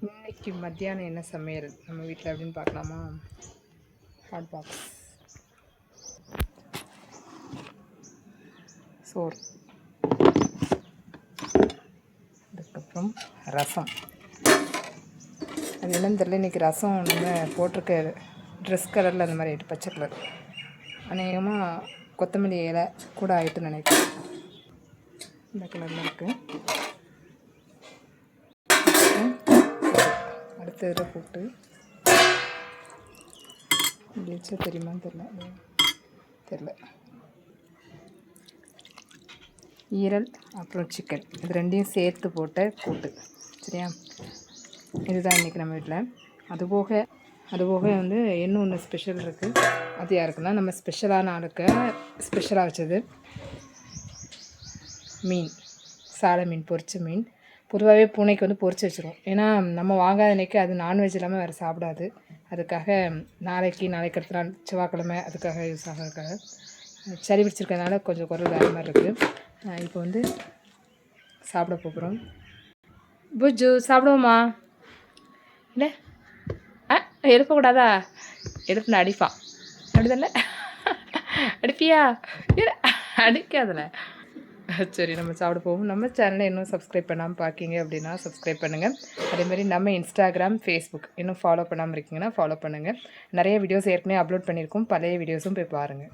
இன்னைக்கு மத்தியானம் என்ன சமையல் நம்ம வீட்டில் அப்படின்னு பார்க்கலாமா? ஹாட் பாக்ஸ் சோறு, அதுக்கப்புறம் ரசம். அது என்னன்னு தெரியல, இன்றைக்கி ரசம் நம்ம போட்டிருக்க ட்ரெஸ் கலரில் அந்த மாதிரி ஆகிட்டு, பச்சை கலர். அநேகமாக கொத்தமல்லி இலை கூட ஆகிட்டுன்னு நினைக்கிறேன். இந்த கலரில் இருக்குது. அடுத்த இதில் போட்டு இப்படி வச்சா தெரியுமான்னு தெரில. ஈரல் அப்புறம் சிக்கன், இது ரெண்டையும் சேர்த்து போட்ட கூட்டு. சரியா, இதுதான் இன்றைக்கி நம்ம வீட்டில். அதுபோக வந்து இன்னும் ஒன்று ஸ்பெஷல் இருக்குது. அது யாருக்குன்னா, நம்ம ஸ்பெஷலான ஆளுக்கு ஸ்பெஷலாக வச்சது மீன், சாலை மீன், பொரிச்ச மீன். பொதுவாகவே பூனைக்கு வந்து பொரிச்சு வச்சிரும். ஏன்னா நம்ம வாங்காத அன்றைக்கி அது நான்வெஜ் இல்லாமல் வேறு சாப்பிடாது. அதுக்காக நாளைக்கு அடுத்த நாள் செவ்வாய்க்கிழமை அதுக்காக யூஸ் ஆகிறதுக்காக சளி பிடிச்சிருக்கிறதுனால கொஞ்சம் குரல் வேறு மாதிரி இருக்குது. இப்போ வந்து சாப்பிட போகிறோம். புஜ்ஜு சாப்பிடுவோமா? இல்லை எழுப்பக்கூடாதா? எழுப்புன அடிப்பான். அப்படிதானே? அடிப்பியா? இல்லை அடிக்காதில்ல. சரி, நம்ம சாப்பிட போவோம். நம்ம சேனலை இன்னும் சப்ஸ்கிரைப் பண்ணாமல் பார்க்கிங்க அப்படின்னா சப்ஸ்கிரைப் பண்ணுங்கள். அதேமாதிரி நம்ம இன்ஸ்டாகிராம், ஃபேஸ்புக் இன்னும் ஃபாலோ பண்ணாமல் இருக்கீங்கன்னா ஃபாலோ பண்ணுங்கள். நிறைய வீடியோஸ் ஏற்கனவே அப்லோட் பண்ணியிருக்கோம். பழைய வீடியோஸும் போய் பாருங்கள்.